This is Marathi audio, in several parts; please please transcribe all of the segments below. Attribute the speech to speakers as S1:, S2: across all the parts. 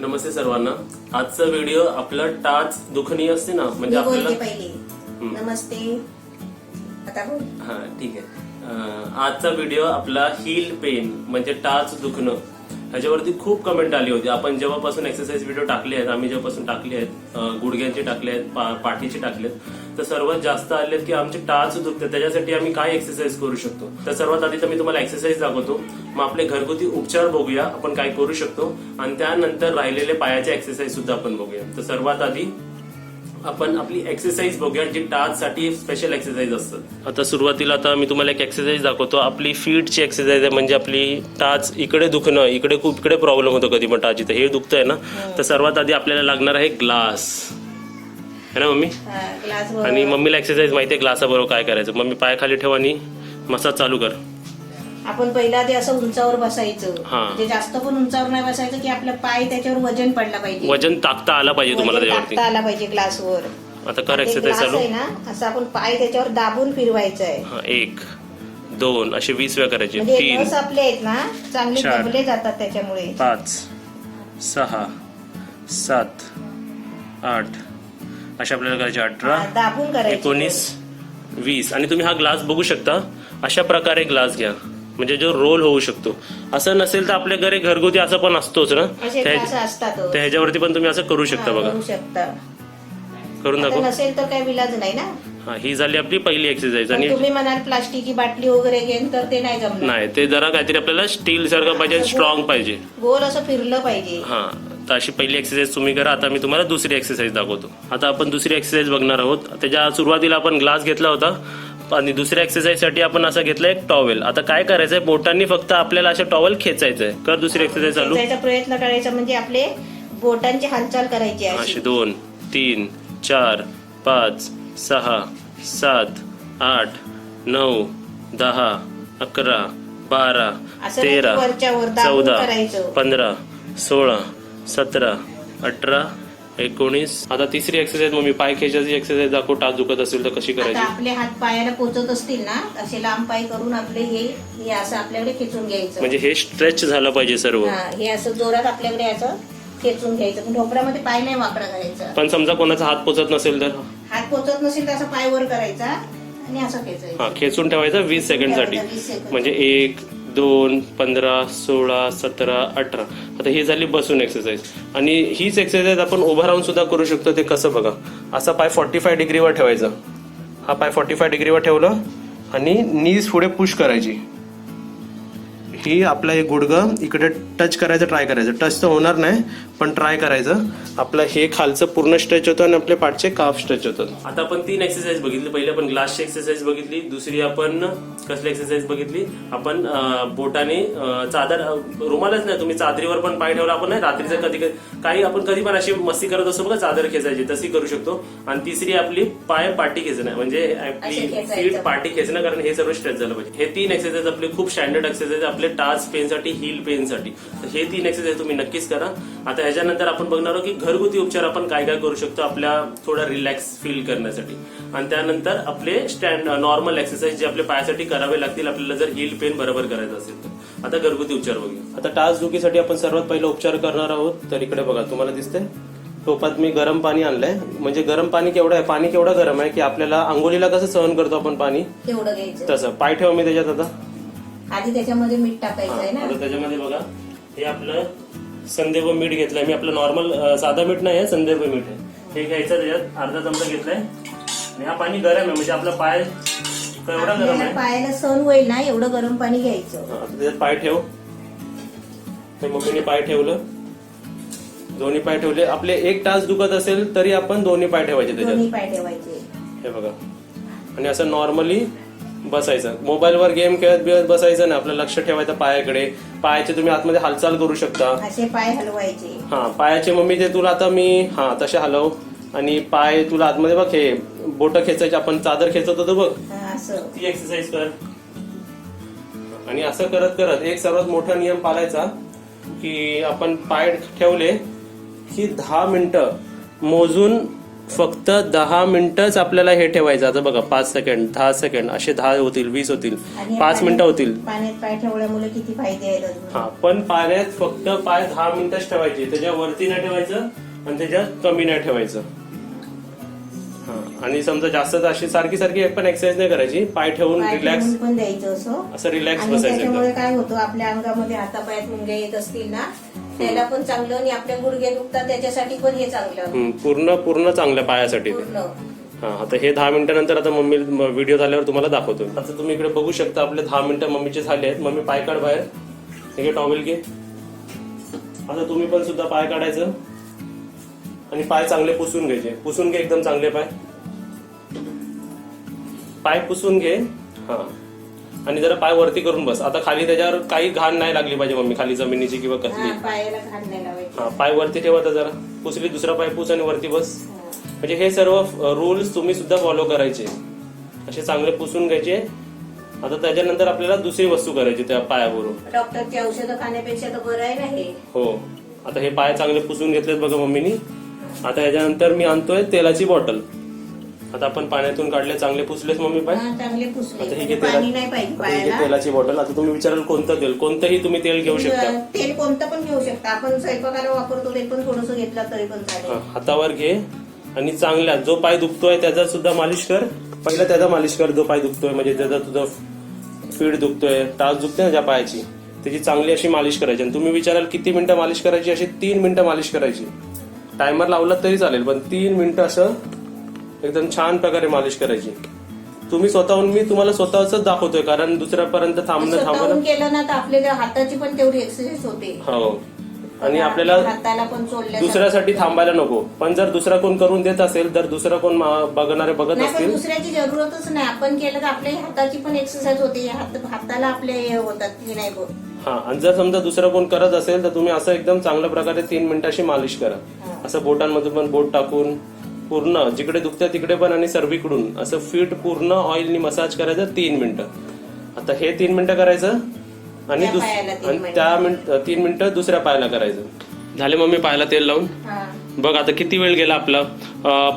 S1: नमस्ते सर्वांना. आजचा व्हिडिओ आपला टाच दुखणी असते ना, म्हणजे आपल्याला
S2: नमस्ते. आता बोल.
S1: हा ठीक आहे. आजचा व्हिडिओ आपला हील पेन म्हणजे टाच दुखणं ह्याच्यावरती खूप कमेंट आली होती. आपण जेव्हापासून एक्सरसाइज व्हिडिओ टाकले आहेत, आम्ही जेव्हापासून टाकले आहेत, गुडघ्यांचे टाकले आहेत, पाठीचे टाकले आहेत, तर सर्वात जास्त आले की आमचे टाच दुखते, त्याच्यासाठी आम्ही काय एक्सरसाइज करू शकतो. तर सर्वात आधी तर मी तुम्हाला एक्सरसाइज दाखवतो, मग आपले घरगुती उपचार बघूया आपण काय करू शकतो, आणि त्यानंतर राहिलेले पायाचे एक्सरसाइज सुद्धा आपण बघूया. तर सर्वात आधी आपण आपली एक्सरसाइज बघूया, जी टाच साठी स्पेशल एक्सरसाइज असतात. आता सुरुवातीला आता मी तुम्हाला एक एक्सरसाइज दाखवतो. आपली फीटची एक्सरसाइज आहे, म्हणजे आपली टाच इकडे दुखणं, इकडे प्रॉब्लेम होतो कधी पण टाच इथे हे दुखतंय ना, तर सर्वात आधी आपल्याला लागणार आहे ग्लास, है ना मम्मी? आणि मम्मीला एक्सरसाइज माहिती आहे ग्लासाबरोबर काय करायचं. मम्मी पाय खाली ठेव आणि मसाज चालू कर.
S2: आपण पहिला ते असं उंचावर बसायचं, म्हणजे जास्त पण उंचावर नाही बसायचं की आपलं पाय त्याच्यावर वजन पडला पाहिजे,
S1: वजन टाकता आला पाहिजे तुम्हाला त्याच्यावरती,
S2: आला पाहिजे ग्लासवर.
S1: आता कर एक्सरसाइज चालू
S2: आहे ना, असं आपण पाय त्याच्यावर दाबून फिरवायचं आहे.
S1: 1 2 असे 20 वेळा करायचे.
S2: 3 आपले आहेत ना चांगले दबले जातात त्याच्यामुळे.
S1: 5 6 7 8 अशा आपल्याला करायचे. 18
S2: दाबून करायचे.
S1: 19 20. आणि तुम्ही हा ग्लास बघू शकता, अशा प्रकारे ग्लास घ्या, म्हणजे जो रोल होऊ शकतो. असं नसेल तर आपल्या घरी घरगुती असं पण असतोच ना,
S2: असतात
S1: ह्याच्यावरती पण तुम्ही असं करू शकता. बघा करून दाखव.
S2: नसेल तर काय विलाज नाही ना.
S1: हा, ही झाली आपली पहिली एक्सरसाइज. आणि
S2: तुम्ही म्हणाल प्लास्टिकची बाटली वगैरे घेऊन तर ते नाही जमणार.
S1: नाही, ते जरा काहीतरी आपल्याला स्टील सारखं पाहिजे, स्ट्रॉंग पाहिजे,
S2: गोल असं फिरलं पाहिजे.
S1: हा, तर अशी पहिली एक्सरसाइज तुम्ही करा. आता मी तुम्हाला दुसरी एक्सरसाइज दाखवतो. आता आपण दुसरी एक्सरसाइज बघणार आहोत. त्याच्या सुरुवातीला आपण ग्लास घेतला होता, आणि दुसऱ्या एक्सरसाइज साठी आपण असं घेतलं एक टॉवेल. आता काय करायचंय, बोटांनी फक्त आपल्याला असं टॉवेल खेचायचंय. कर दुसरी एक्सरसाइज चालू.
S2: प्रयत्न करायचा, म्हणजे आपले बोटांची हालचाल करायची
S1: अशी 2 3 4 5 6 7 8 9 10 11 12 13 14 15 16 17 18 19. आता तिसरी एक्सरसाइज मग मी पाय खेचायची एक्सरसाइज दाखव. टाच दुखत असेल तर कशी करायची.
S2: आपले हात पायाला पोचत असतील ना, असे लांब पाय करून आपले हे असं आपल्याकडे खेचून घ्यायचं,
S1: म्हणजे हे स्ट्रेच झालं पाहिजे सर्व.
S2: हे असं जोरात आपल्याकडे असं खेचून घ्यायचं, पण ढोपऱ्यामध्ये पाय नाही वाकडा करायचा.
S1: पण समजा कोणाचा हात पोचत नसेल तर,
S2: हात पोचत नसेल तर असं पाय वर करायचा आणि असं खेचायचं.
S1: हा, खेचून ठेवायचा 20 सेकंड साठी, म्हणजे 1 2 15 16 17 18. आता ही झाली बसून एक्सरसाइज. आणि हीच एक्सरसाइज आपण उभा राहून सुद्धा करू शकतो. ते कसं बघा, असा पाय 45 डिग्रीवर ठेवायचा. हा पाय 45 डिग्रीवर ठेवलं आणि नीज पुढे पुश करायची. ही आपला हे गुडघं इकडे टच करायचं, ट्राय करायचं. टच तर होणार नाही, पण ट्राय करायचं. आपलं हे खालचं पूर्ण स्ट्रेच होतं आणि आपले पाठचे काफ स्ट्रेच होतात. आता आपण 3 एक्सरसाइज बघितली. पहिली आपण ग्लासची एक्सरसाइज बघितली. दुसरी आपण कसली एक्सरसाइज बघितली, आपण बोटाने चादर, रुमालच नाही, तुम्ही चादरीवर पण पाय ठेवला. आपण नाही रात्रीचं कधी काही आपण कधी पण अशी मस्ती करत असतो बघा, चादर खेचायची, तशी करू शकतो. आणि तिसरी आपली पाय पाठी खेचणं, म्हणजे आपली फीट पाठी खेचणं, कारण हे सर्व स्ट्रेच झालं पाहिजे. हे 3 एक्सरसाइज आपले खूप स्टँडर्ड एक्सरसाइज आपले टाच पेन साठी, हील पेन साठी. तर हे 3 एक्सरसाइज तुम्ही नक्कीच करा. आता ह्याच्यानंतर आपण बघणार आहोत की घरगुती उपचार आपण काय काय करू शकतो आपल्या थोडा रिलॅक्स फील करण्यासाठी. आणि त्यानंतर आपले नॉर्मल एक्सरसाइज जे आपल्या पायासाठी करावे लागतील आपल्याला, जर हील पेन बरोबर करायचं असेल तर. आता घरगुती उपचार बघूया. आता टाच दुखीसाठी आपण सर्वात पहिला उपचार करणार आहोत. तर इकडे बघा, तुम्हाला दिसतंय टोपात मी गरम पाणी आणलंय. म्हणजे गरम पाणी केवढं आहे, पाणी केवढं गरम आहे की आपल्याला आंघोळीला कसं सहन करतो आपण पाणी,
S2: तेवढं घ्यायचं.
S1: तसं पाय ठेवा मी त्याच्यात. आता
S2: आधी त्याच्यामध्ये मीठ टाकायचं आहे ना.
S1: आता त्याच्यामध्ये बघा, हे आपलं संदेव मीठ घेतलंय मी. आपलं नॉर्मल साधा मीठ नाही आहे, संदेव मीठ आहे. हे घ्यायचं, त्याच्यात अर्धा चमचा घेतलाय. आणि हा पाणी गरम आहे, म्हणजे आपला पाय केवढा गरम आहे,
S2: पायाला सहन होईल ना एवढं गरम पाणी घ्यायचं.
S1: त्याच्यात पाय ठेव. मम्मीने पाय ठेवलं, दोन्ही पाय ठेवले. आपले 1 तास दुखत असेल तरी आपण दोन्ही पाय ठेवायचे त्याच्यात.
S2: दोन्ही पाय ठेवायचे, हे
S1: बघा. आणि असं नॉर्मली बसायचं. मोबाईलवर गेम खेळत बसायचं ना, आपलं लक्ष ठेवायचं पायाकडे. पायाचे तुम्ही आतमध्ये हालचाल करू शकता,
S2: असे पाय हलवायचे.
S1: हा, पायाचे मम्मी ते तुला आता मी तसे हलव. आणि पाय तुला आतमध्ये बघ, हे बोट खेचायचे, आपण चादर खेचत होतो बघ, ती एक्सरसाइज कर. आणि असं करत करत एक सर्वात मोठा नियम पाळायचा की आपण पाय ठेवले की 10 मिनिटं मोजून फक्त 10 मिनिटच आपल्याला हे ठेवायचं. आता बघा 5 सेकंड, 10 सेकंड, असे 10 होतील, 20 होतील,
S2: आणि
S1: 5 मिनिटं होतील.
S2: पाण्यात पाय ठेवल्यामुळे किती फायदे आहेत अजून.
S1: हा, पण पाण्यात फक्त पाय 10 मिनिटच ठेवायचे, त्याच्या वरती नाही ठेवायचं आणि त्याच्या कमी नाही ठेवायचं. हा, आणि समजा जास्त अशी सारखी सारखी पण एक्सरसाइज नाही करायची, पाय ठेवून रिलॅक्स
S2: पण द्यायचं
S1: असं रिलॅक्स
S2: आणि
S1: बसायचं.
S2: त्याच्यामुळे काय होतं, आपल्या अंगामध्ये हातापायात मुंग्या येत असतील ना, त्याला पण चांगलं, आणि आपल्या गुडघे दुखतात त्याच्यासाठी पण हे चांगलं.
S1: पूर्ण चांगल्या पायासाठी.
S2: पूर्ण.
S1: हा, आता हे 10 मिनिटानंतर आता मम्मी व्हिडिओ झाल्यावर तुम्हाला दाखवतो. आता तुम्ही इकडे बघू शकता आपले 10 मिनिटं मम्मीचे झाले आहेत. मम्मी पाय काढ बाहेर, हे टॉवेल घे. आता तुम्ही पण सुद्धा पाय काढायचं आणि पाय चांगले पुसून घ्यायचे. पुसून घे एकदम चांगले पाय, पाय पुसून घे. हा, आणि जरा पाय वरती करून बस. आता खाली त्याच्यावर काही घाण नाही लागली पाहिजे मम्मी, खाली जमिनीची किंवा कसली.
S2: पायाला घाण नाही लावायची.
S1: हा, पाय वरती ठेवा. आता जरा पुसली, दुसरा पाय पुस आणि वरती बस. म्हणजे हे सर्व रूल्स तुम्ही सुद्धा फॉलो करायचे. असे चांगले पुसून घ्यायचे. आता त्याच्यानंतर आपल्याला दुसरी वस्तू करायची त्या पायावरून.
S2: डॉक्टरची औषधं खाण्यापेक्षा तर बरं आहे ना हे.
S1: हो, आता हे पाय चांगले पुसून घेतलेत बघा मम्मीनी. आता याच्यानंतर मी आणतोय तेलाची बॉटल. आता आपण पाण्यातून काढले, चांगले पुसलेच मम्मी पाय.
S2: चांगले
S1: आता
S2: पुसले,
S1: ही घे
S2: पाणी नाही पाहिजे पायाला.
S1: तेलाची बॉटल. आता तुम्ही विचाराल कोणतं तेल, कोणतंही तुम्ही तेल घेऊ शकता.
S2: तेल कोणतं पण घेऊ शकता, आपण स्वयंपाकाला वापरतो ते पण थोडंसं घेतलं तरी पण चालेल.
S1: हातावर घे आणि चांगल्या, जो पाय दुखतोय त्याचा सुद्धा मालिश कर. पहिला त्याचा मालिश कर, जो पाय दुखतोय, म्हणजे त्याचा तुझा फीड दुखतोय, टाच दुखते ना ज्या पायाची, त्याची चांगली अशी मालिश करायची. आणि तुम्ही विचाराल किती मिनिटं मालिश करायची, अशी 3 मिनिटं मालिश करायची. टायमर लावला तरी चालेल, पण 3 मिनिटं असं एकदम छान प्रकारे मालिश करायची. तुम्ही स्वतःहून, मी तुम्हाला स्वतःच दाखवतोय, कारण दुसऱ्यापर्यंत थांबणं
S2: केलं ना तर आपल्या हाताची पण तेवढी एक्सरसाइज होते.
S1: हो, आणि आपल्याला
S2: हाताला पण
S1: दुसऱ्यासाठी थांबायला नको. पण जर दुसरा कोण करून देत असेल, तर दुसरा कोण बघणारे बघत असतील,
S2: दुसऱ्याची जरूरतच नाही. आपण केलं तर आपल्या हाताची पण एक्सरसाइज होते, हाताला आपले हे होतात की नाही बघ.
S1: हा, आणि जर समजा दुसरं कोण करत असेल तर तुम्ही असं एकदम चांगल्या प्रकारे 3 मिनिटाची मालिश करा. असं बोटांमधून पण बोट टाकून पूर्ण जिकडे दुखतं तिकडे पण, आणि सर्वीकडून असं फीट पूर्ण ऑइलनी मसाज करायचं 3 मिनिटं. आता हे 3 मिनिटं करायचं आणि 3 मिनिटं दुसऱ्या पायाला करायचं. झाले मम्मी पायाला तेल लावून. बघ आता किती वेळ गेला आपला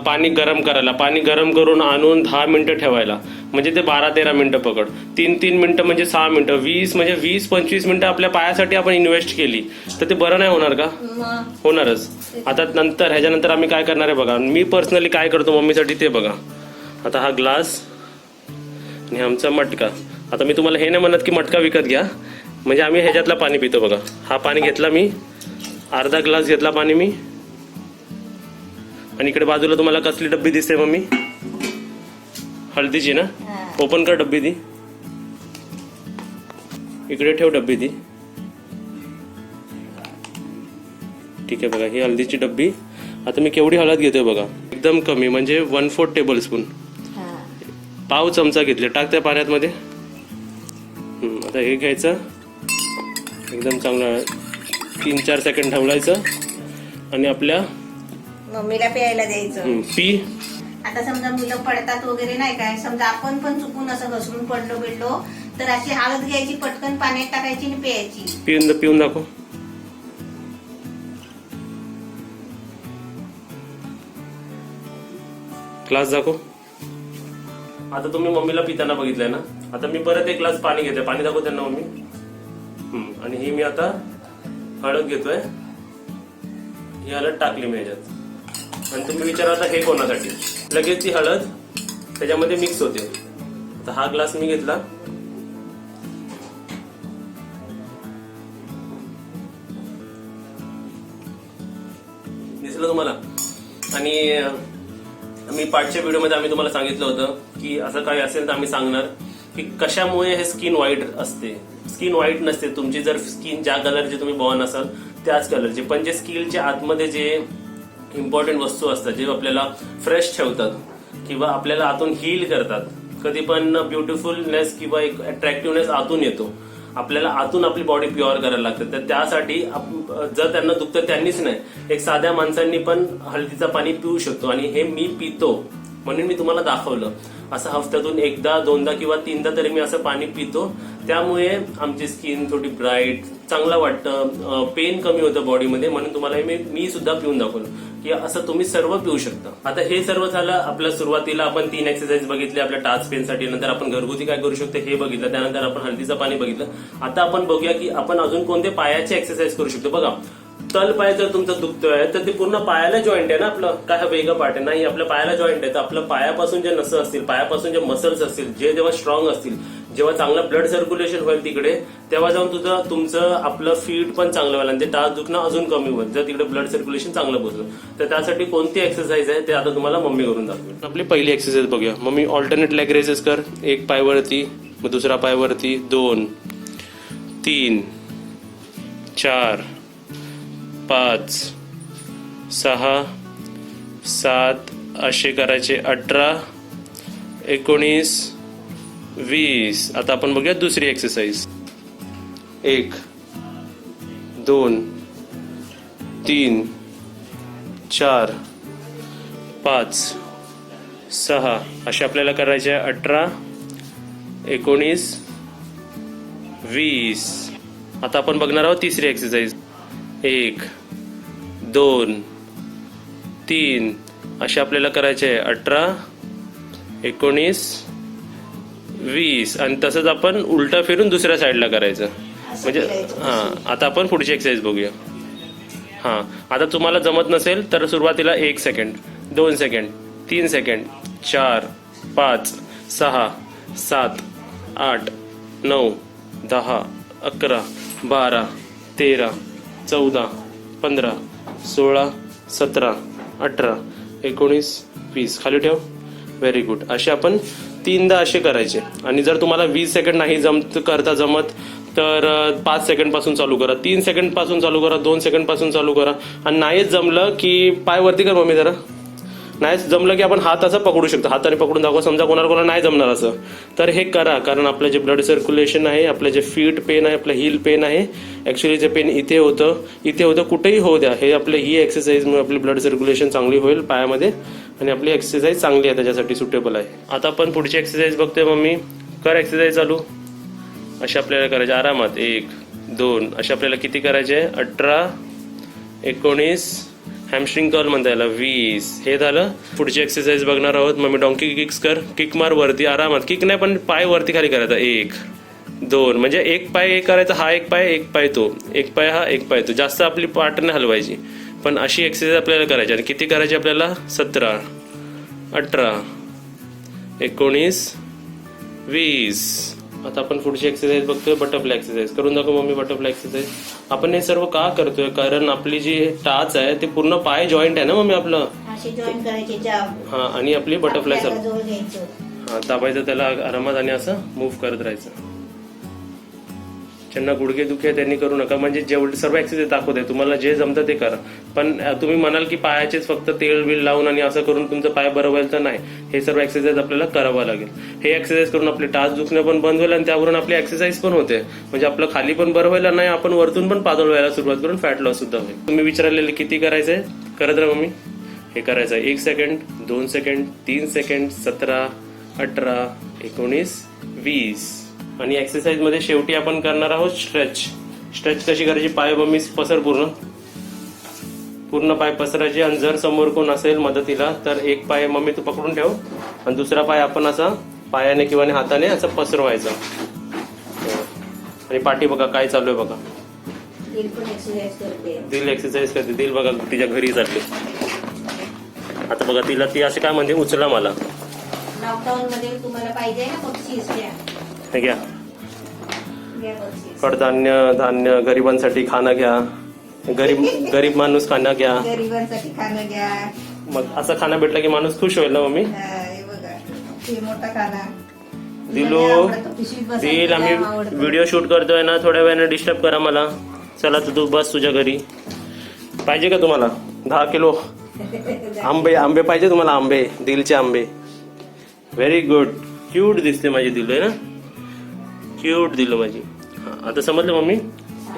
S1: पाणी गरम करायला. पाणी गरम करून आणून 10 मिनिटं ठेवायला, म्हणजे ते 12-13 मिनिटं पकड. 3 मिनिटं म्हणजे 6 मिनिटं, 20 म्हणजे 20-25 मिनिटं आपल्या पायासाठी आपण इन्व्हेस्ट केली, तर ते बरं नाही होणार का? होणारच. आता नंतर ह्याच्यानंतर आम्ही काय करणार आहे बघा. मी पर्सनली काय करतो मम्मीसाठी ते बघा. आता हा ग्लास आणि आमचा मटका. आता मी तुम्हाला हे नाही म्हणत की मटका विकत घ्या, म्हणजे आम्ही ह्याच्यातलं पाणी पितो बघा. हा पाणी घेतला मी, अर्धा ग्लास घेतला पाणी मी. आणि इकडे बाजूला तुम्हाला कसली डब्बी दिसते मम्मी? हळदीची ना. ओपन कर डब्बी ती, इकडे ठेव डब्बी ती. ठीक आहे बघा, ही हळदीची डब्बी. आता मी केवढी हळद घेतोय बघा, एकदम कमी, म्हणजे 1/4 टेबलस्पून, पाव चमचा घेतले. टाक त्या पाण्यात मध्ये. आता हे घ्यायचं, एकदम चांगलं 3-4 सेकंड ठेवायचं आणि आपल्या
S2: मम्मीला प्यायला द्यायचं.
S1: पी.
S2: आता समजा मुलं पडतात वगैरे नाही काय, समजा आपण पण चुकून असं घसरून पडलो तर अशी हळद घ्यायची, पटकन पाण्यात टाकायची आणि प्यायची.
S1: पिऊन दाखव. ग्लास दाखव. आता तुम्ही मम्मीला पिताना बघितलंय ना. आता मी परत 1 ग्लास पाणी घेतोय. पाणी दाखव त्यांना मम्मी. आणि ही मी आता हळद घेतोय. ही हळद टाकली मी ह्याच्यात. आणि तुम्ही विचारा आता हे कोणासाठी, लगेच ती हळद त्याच्यामध्ये मिक्स होते. आता हा ग्लास मी घेतला. दिसलं तुम्हाला? आणि मी पाठच्या व्हिडिओमध्ये आम्ही तुम्हाला सांगितलं होतं की असं काही असेल तर आम्ही सांगणार की कशामुळे हे स्किन व्हाईट असते. स्किन व्हाईट नसते तुमची, जर स्किन ज्या कलरची तुम्ही बॉर्न असाल त्याच कलरची. पण जे स्किनच्या आतमध्ये जे इम्पॉर्टंट वस्तू असतात, जे आपल्याला फ्रेश ठेवतात किंवा आपल्याला आतून हील करतात. कधी पण ब्युटिफुलनेस किंवा एक अट्रॅक्टिव्हनेस आतून येतो. आपल्याला आतून आपली बॉडी प्युअर करायला लागते. तर त्यासाठी जर त्यांना दुखतं त्यांनीच नाही, एक साध्या माणसांनी पण हळदीचं पाणी पिऊ शकतो. आणि हे मी पितो म्हणून मी तुम्हाला दाखवलं. असं हफ्त्यातून एकदा दोनदा किंवा तीनदा तरी मी असं पाणी पितो. त्यामुळे आमची स्किन थोडी ब्राईट, चांगलं वाटतं, पेन कमी होतं बॉडीमध्ये. म्हणून तुम्हाला मी सुद्धा पिऊन दाखवलं की असं तुम्ही सर्व पिऊ शकता. आता हे सर्व झालं आपल्या सुरुवातीला आपण 3 एक्सरसाइज बघितले आपल्या टाच पेनसाठी. नंतर आपण घरगुती काय करू शकतो हे बघितलं. त्यानंतर आपण हळदीचं पाणी बघितलं. आता आपण बघूया की आपण अजून कोणते पायाचे एक्सरसाइज करू शकतो. बघा, तल पाय जर तुमचं दुखतोय तर ते पूर्ण पायाला जॉईंट आहे ना आपलं, काय हा वेगळं पार्ट आहे नाही, आपल्या पायाला जॉईंट आहे. तर आपलं पायापासून जे नस असतील, पायापासून जे मसल्स असतील, जे जेव्हा स्ट्रॉंग असतील, जेव्हा चांगलं ब्लड सर्क्युलेशन होईल तिकडे, तेव्हा जाऊन तुमचं आपलं फीट पण चांगलं व्हायला आणि ते टाच दुखणं अजून कमी होईल जर तिकडे ब्लड सर्क्युलेशन चांगलं पोहोचलं. तर त्यासाठी कोणती एक्सरसाइज आहे ते आता तुम्हाला मम्मी करून दाखवेल. आपली पहिली एक्सरसाइज बघूया. मम्मी ऑल्टरनेट लेग रेसेस कर. एक पाय वरती, मग दुसरा पाय वरती, 2 3 4 5 6 7 असे करायचे. 18 19 20. आता आपण बघूया दुसरी एक्सरसाइज. 1 2 3 4 5 6 असे आपल्याला करायचे. 18 19 20. आता आपण बघणार आहोत तिसरी एक्सरसाइज. 1 2 3 असे आपल्याला करायचे. 18 19 20. आणि तसंच आपण उलटा फिरून दुसऱ्या साईडला करायचं. म्हणजे आता आपण पुढची एक्सरसाइज बघूया. आता तुम्हाला जमत नसेल तर सुरुवातीला 1 सेकंड, 2 सेकंड, 3 सेकंड, 4 5 6 7 8 9 10 11 12 13 14 15 16 17 18 19 20. खाली ठेव. Very good. असे आपण 3दा असे करायचे. आणि जर तुम्हाला 20 सेकंड नाही करता जमत तर 5 सेकंड पासून चालू करा, 3 सेकंड पासून चालू करा, 2 सेकंड पासून चालू करा. आणि नाहीच जमलं की पाय वरती कर मम्मी जरा. नाही जमलं की आपण हात असं पकडू शकतो, हाताने पकडून दाखवा. समजा कोणाला नाही जमणार असं तर हे करा, कारण आपलं जे ब्लड सर्क्युलेशन आहे, आपलं जे फीट पेन आहे, आपलं हील पेन आहे, ऍक्च्युली जे पेन इथे होतं कुठेही होऊ द्या. हे आपलं ही एक्सरसाइजमुळे आपली ब्लड सर्क्युलेशन चांगली होईल पायामध्ये आणि आपली एक्सरसाइज चांगली आहे, त्याच्यासाठी सुटेबल आहे. आता आपण पुढची एक्सरसाइज बघतोय. मम्मी कर एक्सरसाइज चालू. अशा आपल्याला करायचे आरामात. 1 2 अशा आपल्याला किती करायचे. 18 19 हॅमस्ट्रिंग कर्ल म्हणता याला 20. हे झालं. पुढची एक्सरसाइज बघणार आहोत. मग मी डॉंकी किक्स कर. किक मार वरती आरामात. किक नाही पण पाय वरती खाली करायचा. 1 2 म्हणजे एक पाय एक करायचा, हा एक पाय तो, एक पाय हा, एक पाय तो. जास्त आपली पाठ नाही हलवायची, पण अशी एक्सरसाइज आपल्याला करायची. आणि किती करायची आपल्याला. 17 18 19 20. आता आपण पुढची एक्सरसाइज बघतोय. बटरफ्लाय एक्सरसाइज करून दाखव मम्मी. बटरफ्लाय एक्सरसाइज आपण हे सर्व का करतोय, कारण आपली जी टाच आहे ते पूर्ण पाय जॉईंट आहे ना मम्मी आपलं. आणि आपली बटरफ्लाय सर्व दाबायचं त्याला आरामात आणि असं मूव्ह करत राहायचं. ज्यांना गुडघे दुखे त्यांनी करू नका, म्हणजे जेवढे सर्व एक्सरसाइज दाखवते तुम्हाला जे जमतं ते करा. पण तुम्ही म्हणाल की पायाचेच फक्त तेल बिल लावून आणि असं करून तुमचं पाय बरं होईल तर नाही. हे सर्व एक्सरसाइज आपल्याला करावं लागेल. हे एक्सरसाइज करून आपले टाच दुखणं पण बंद होईल आणि त्यावरून आपली एक्सरसाइज पण होते. म्हणजे आपलं खाली पण बरं व्हायला नाही, आपण वरतून पण पातळ व्हायला सुरुवात करून फॅट लॉस सुद्धा होईल. तुम्ही विचारलेले किती करायचंय करत राहा मम्मी. हे करायचं 1 सेकंड, 2 सेकंड, 3 सेकंड, 17 18 19 20. आणि एक्सरसाइज मध्ये शेवटी आपण करणार आहोत स्ट्रेच कशी करायची. पाय मम्मी पसर, पूर्ण पाय पसरायचे. आणि जर समोर कोण असेल मदतीला तर एक पाय मम्मी तू पकडून ठेव आणि दुसरा पाय आपण असा पायाने किंवा हाताने असं पसरवायचं. आणि पाठी बघा काय चालू आहे बघा. दिल एक्सरसाइज करते. दिल बघा तिच्या घरी जाते. आता बघा तिला ती असे काय म्हणते, उचला मला.
S2: लॉकडाऊन मध्ये तुम्हाला पाहिजे ना बक्षीस घ्या.
S1: हे घ्या कडधान्य धान्य, गरिबांसाठी खाणं घ्या. गरीब माणूस खाणं घ्या.
S2: गरिबांसाठी खाणं घ्या.
S1: मग असं खाणं भेटलं की माणूस खुश होईल ना मम्मी.
S2: मोठा खाना
S1: दिलू दिल. आम्ही व्हिडिओ शूट करतोय ना, थोड्या वेळाने डिस्टर्ब करा मला. चला तू बस तुझ्या घरी. पाहिजे का तुम्हाला 10 किलो आंबे पाहिजे तुम्हाला. आंबे, दिलचे आंबे. Very good. क्यूट दिसते माझी दिलू आहे ना, क्यूट दिलू माझी. आता समजलं मम्मी.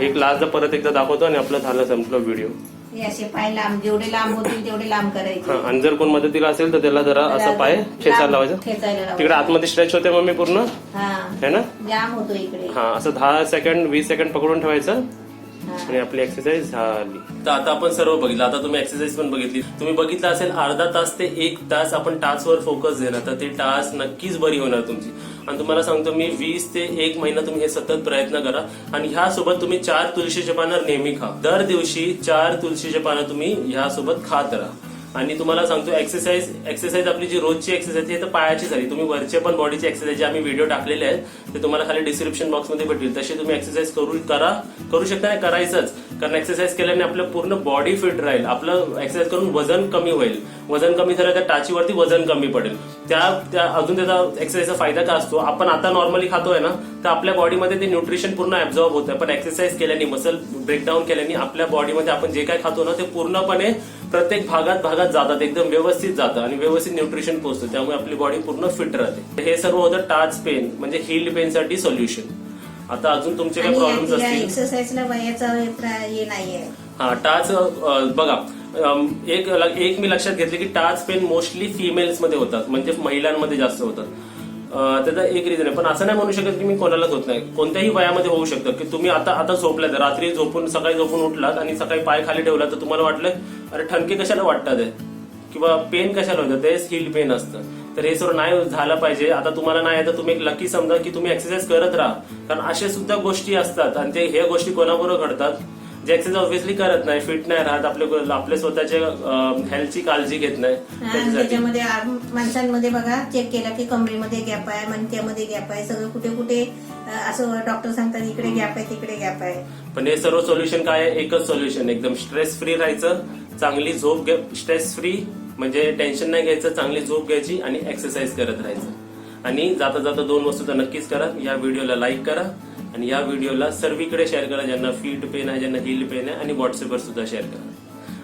S1: एक लास्ट परत एकदा दाखवतो आणि आपलं झालं संपलं व्हिडिओ.
S2: हे असे पाय लांब, जेवढे लांब होतील तेवढे लांब करायचे.
S1: हा, आणि जर कोण मदतीला असेल तर त्याला जरा असा पाय खेचायला लावायचा. तिकडे आतमध्ये स्ट्रेच होते मम्मी पूर्ण,
S2: हा
S1: है ना?
S2: जाम होतो इकडे.
S1: हा, असं 10 सेकंड 20 सेकंड पकडून ठेवायचं
S2: हा.
S1: आणि आपली एक्सरसाइज झाली. तर आता आपण सर्व बघितलं. आता तुम्ही एक्सरसाइज पण बघितली. तुम्ही बघितलं असेल अर्धा तास ते 1 तास आपण टास्कवर फोकस देणार, तर ती टास्क नक्कीच बरी होणार तुमची. आणि तुम्हाला सांगतो मी 20 ते 1 महिना तुम्ही हे सतत प्रयत्न करा. आणि ह्यासोबत तुम्ही 4 तुळशीचे पानं नेहमी खा. दर दिवशी 4 तुळशीचे पानं तुम्ही ह्यासोबत खात राहा. आणि तुम्हाला सांगतो एक्सरसाइज आपली जी रोजची एक्सरसाइज आहे तर पायाची झाली. तुम्ही वरचे पण बॉडीची एक्सरसाइज जे आम्ही व्हिडिओ टाकलेले आहेत ते तुम्हाला खाली डिस्क्रिप्शन बॉक्समध्ये भेटतील. तशी तुम्ही एक्सरसाइज करू शकता. नाही करायचंच, कारण एक्सरसाइज केल्याने आपलं पूर्ण बॉडी फिट राहील. आपलं एक्सरसाइज करून वजन कमी होईल. वजन कमी झालं तर टाचीवरती वजन कमी पडेल. त्या अजून त्याचा एक्सरसाइजचा फायदा काय असतो, आपण आता नॉर्मली खातोय ना तर आपल्या बॉडीमध्ये ते न्यूट्रिशन पूर्ण ऍब्झॉर्ब होतं. पण एक्सरसाइज केल्याने, मसल ब्रेकडाऊन केल्याने आपल्या बॉडीमध्ये आपण जे काय खातो ना ते पूर्णपणे प्रत्येक भागात जातात, एकदम व्यवस्थित जातं आणि व्यवस्थित न्यूट्रिशन पोहोचतं. त्यामुळे आपली बॉडी पूर्ण फिट राहते. हे सर्व होतं टाच पेन म्हणजे हील्ड पेन साठी सोल्युशन. आता अजून तुमचे काही प्रॉब्लेम्स असतील,
S2: एक्सरसाइजला वयाचा हे नाहीये.
S1: हा, टाच बघा, एक मी लक्षात घेतले की टाच पेन मोस्टली फिमेल्स मध्ये होतात, म्हणजे महिलांमध्ये जास्त होतात. त्याचा एक रिझन आहे. पण असं नाही म्हणू शकत की मी कोणालाच होत नाही. कोणत्याही वयामध्ये होऊ शकतं की तुम्ही आता झोपलात, रात्री सकाळी झोपून उठलात आणि सकाळी पाय खाली ठेवला तर तुम्हाला वाटलं अरे ठणके कशाला वाटतात किंवा पेन कशाला होतं, ते हील पेन असतं. तर हे सर्व नाही झालं पाहिजे. आता तुम्हाला नाही तर तुम्ही एक लकी समजा की तुम्ही एक्सरसाइज करत राहा, कारण अशा सुद्धा गोष्टी असतात. आणि ते ह्या गोष्टी कोणाबरोबर घडतात, जे एक्सरसाइज ऑब्व्हियसली करत नाही, फिट नाही राहत, आपल्या स्वतःच्या हेल्थची काळजी घेत नाही.
S2: त्याच्यामध्ये माणसांमध्ये बघा चेक केला की कमरेमध्ये गॅप आहे, मणक्यामध्ये गॅप आहे, सगळं कुठे कुठे असं डॉक्टर सांगतात इकडे गॅप आहे तिकडे गॅप आहे.
S1: पण हे सर्व सोल्युशन काय आहे, एकच सोल्युशन, एकदम स्ट्रेस फ्री राहायचं, चांगली झोप स्ट्रेस फ्री म्हणजे टेन्शन नाही घ्यायचं, चांगली झोप घ्यायची आणि एक्सरसाइज करत राहायचं. आणि जाता जाता 2 वस्तू तर नक्कीच करा. या व्हिडिओला लाईक करा आणि या व्हिडिओला सर्वीकडे शेअर करा, ज्यांना फीट पेन आहे, ज्यांना हील पेन आहे, आणि व्हॉट्सअपवर सुद्धा शेअर करा.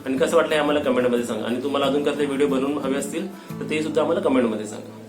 S1: आणि कसं वाटलं हे आम्हाला कमेंटमध्ये सांगा. आणि तुम्हाला अजून कसले व्हिडिओ बनवून हवे असतील तर ते सुद्धा आम्हाला कमेंटमध्ये सांगा.